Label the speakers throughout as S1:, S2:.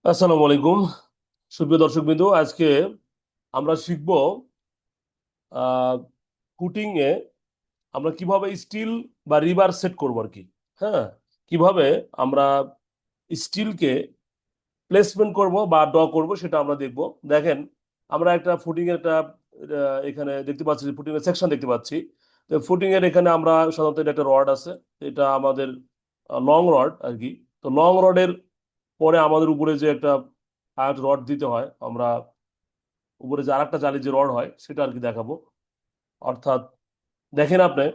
S1: আসসালামু আলাইকুম সুপ্রিয় দর্শকবৃন্দ। আজকে আমরা শিখব ফুটিং এ আমরা কিভাবে স্টিল বা রিবার সেট করব আর কি। হ্যাঁ, কিভাবে আমরা স্টিলকে প্লেসমেন্ট করব বা ড করব সেটা আমরা দেখব। দেখেন, আমরা একটা ফুটিং এর একটা এখানে দেখতে পাচ্ছি, ফুটিং এর সেকশন দেখতে পাচ্ছি। তো ফুটিং এর এখানে আমরা সাধারণত এটা একটা রড আছে, এটা আমাদের লং রড আর কি। তো লং রডের পরে আমাদের উপরে যে একটা রড দিতে হয়, আমরা উপরে যে আরেকটা জালি যে রড হয় সেটা আর কি দেখাবো। অর্থাৎ দেখেন আপনি,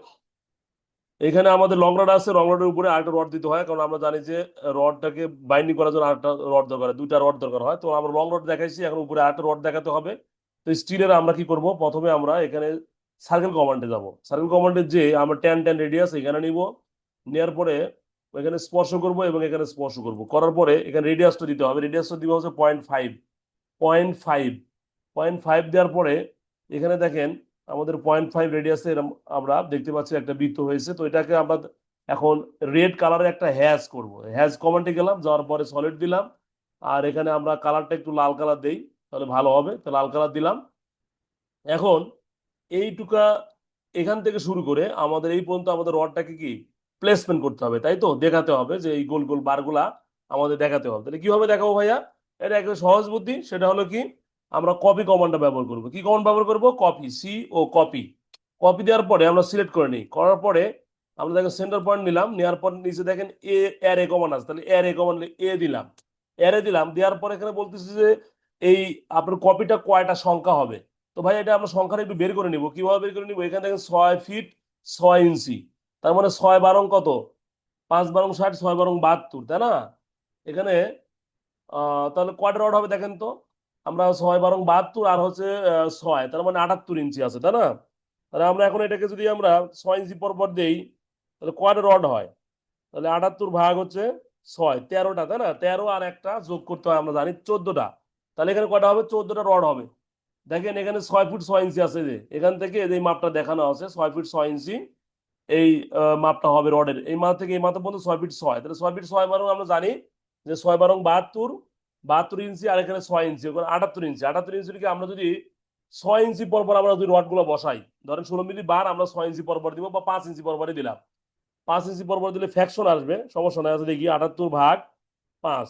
S1: এখানে আমাদের লং রড আছে, লং রডের উপরে আরেকটা রড দিতে হয়, কারণ আমরা জানি যে রডটাকে বাইন্ডিং করার জন্য আরেকটা রড দরকার হয়, দুইটা রড দরকার হয়। তো আমরা লং রড দেখাইছি, এখন উপরে আরেকটা রড দেখাতে হবে। তো স্টিলের আমরা কি করব, প্রথমে আমরা এখানে সার্কেল কমান্ডে যাব। সার্কেল কমান্ডে যে আমরা টেন টেন রেডিয়াস এখানে নিব, নেওয়ার পরে এখানে স্পর্শ করব এবং এখানে স্পর্শ করব, করার পরে এখানে রেডিয়াসটা দিতে হবে। রেডিয়াসটা দিব হচ্ছে 0.5, 0.5, 0.5 দেওয়ার পরে এখানে দেখেন আমাদের 0.5 রেডিয়াসে আমরা দেখতে পাচ্ছি একটা বৃত্ত হয়েছে। তো এটাকে আমরা এখন রেড কালারের একটা হ্যাজ করব। হ্যাজ কমান্ডে গেলাম, যাওয়ার পরে সলিড দিলাম, আর এখানে আমরা কালারটা একটু লাল কালার দেই, তাহলে ভালো হবে। তো লাল কালার দিলাম। এখন এইটুকা এখান থেকে শুরু করে আমাদের এই পর্যন্ত আমাদের রডটাকে কি প্লেসমেন্ট করতে হবে, তাই তো দেখাতে হবে যে এই গোল গোল বারগুলা আমাদের দেখাতে হবে। তাহলে কিভাবে দেখাবো ভাইয়া? এটা একটা সহজ বুদ্ধি, সেটা হলো কি, আমরা কপি কমান্ডটা ব্যবহার করব। কি কমান্ড ব্যবহার করব? কপি, সি ও কপি। কপি দেওয়ার পরে আমরা সিলেক্ট করে নিই, করার পরে আমরা দেখেন সেন্টার পয়েন্ট নিলাম, নেওয়ার পর নিচে দেখেন এ এর এ কমান্ড আছে, তাহলে এর এ কমান্ড এ দিলাম, এরে দিলাম। দেওয়ার পরে এখানে বলতেছি যে এই আপনার কপিটা কয়টা সংখ্যা হবে। তো ভাই এটা আমরা সংখ্যাটা একটু বের করে নিব। কিভাবে বের করে নিব? এখানে দেখেন 6 ফিট 6 ইঞ্চি, তার মানে 6 বারং কত? 5 বারং 60, 6 বারং 72, তাই না? এখানে তাহলে কয়টা রড হবে দেখেন তো। আমরা 6 বারং 72 আর হচ্ছে 6, তার মানে 78 ইঞ্চি আছে, তাই না? তাহলে আমরা এখন এটাকে যদি আমরা 6 ইঞ্চি পর পর দেই, তাহলে কয়টা রড হয়? তাহলে 78 ভাগ হচ্ছে 6, 13টা, তাই না? 13 আর একটা যোগ করতে হয়, আমরা জানি 14টা। তাহলে এখানে কয়টা হবে? 14টা রড হবে। দেখেন এখানে 6 ফুট 6 ইঞ্চি আছে, যে এখান থেকে এই মাপটা দেখানো আছে 6 ফুট 6 ইঞ্চি। এই মাপটা হবে রডের, এই মাপ থেকে এই মাপটা পর্যন্ত 6 ফিট 6। তাহলে 6 ফিট 6 বারং আমরা জানি যে 6 বারং 72, 72 ইঞ্চি, আর এখানে 6 ইঞ্চি, ওখানে 78 ইঞ্চি। 78 ইঞ্চিকে আমরা যদি 6 ইঞ্চি পর পর আমরা যদি রডগুলো বসাই, ধরেন 16 মিলি বার আমরা 6 ইঞ্চি পর পর দিব, বা 5 ইঞ্চি পর পরই দিলাম। 5 ইঞ্চি পর পর দিলে ফ্যাকশন আসবে, সমস্যা নাই। আছে দেখি 78 ভাগ 5,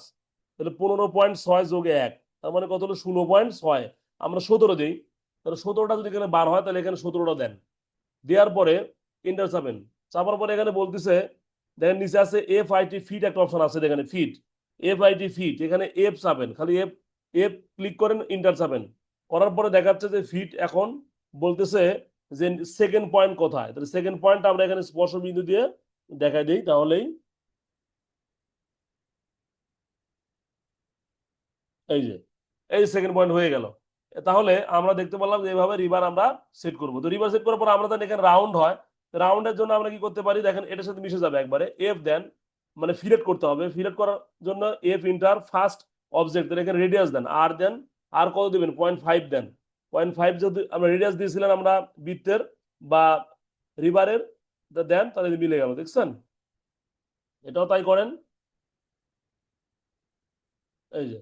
S1: তাহলে 15.6 যোগ 1, তার মানে কত হলো? 16.6। আমরা 17 দিই, তাহলে 17টা যদি এখানে বার হয়, তাহলে এখানে 17টা দেন। দেওয়ার পরে ইন্টার চাপেন। চাপার পরে এখানে বলতেছে, দেখেন নিচে আছে FIT ফিট, একটা অপশন আছে এখানে ফিট, FIT ফিট। এখানে এফ চাপেন, খালি এফ, এফ ক্লিক করেন, ইন্টার চাপেন। করার পরে দেখাচ্ছে যে ফিট এখন বলতেছে যে সেকেন্ড পয়েন্ট কোথায়। তাহলে সেকেন্ড পয়েন্ট আমরা এখানে স্পর্শ বিন্দু দিয়ে দেখাই দিই, তাহলেই এই যে এই সেকেন্ড পয়েন্ট হয়ে গেল। তাহলে আমরা দেখতে পেলাম যে এইভাবে রিবার আমরা সেট করবো। তো রিবার সেট করার পর আমরা জানি এখানে রাউন্ড হয়। রাউন্ডের জন্য আমরা কি করতে পারি? দেখেন এটার সাথে মিশে যাবে একবারে, এফ দেন, মানে ফিলেট করতে হবে। ফিলেট করার জন্য এফ ইন্টার ফার্স্ট অবজেক্ট, এখানে রেডিয়াস দেন, আর দেন, আর কত দিবেন? 0.5 দেন। 0.5 যদি আমরা রেডিয়াস দিয়েছিলেন আমরা বৃত্তের বা রিবারের, দেন, তাহলে মিলে গেল, দেখছেন? এটাও তাই করেন। এই যে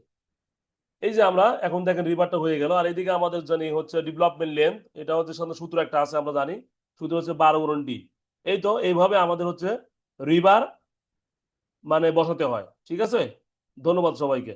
S1: এই যে আমরা এখন দেখেন রিভারটা হয়ে গেল। আর এদিকে আমাদের জানি হচ্ছে ডেভেলপমেন্ট লেন্থ, এটা হচ্ছে সাধারণত সূত্র একটা আছে, আমরা জানি সূত্র হচ্ছে 12 গুণন ডি। এই তো এইভাবে আমাদের হচ্ছে রিভার মানে বসাতে হয়। ঠিক আছে, ধন্যবাদ সবাইকে।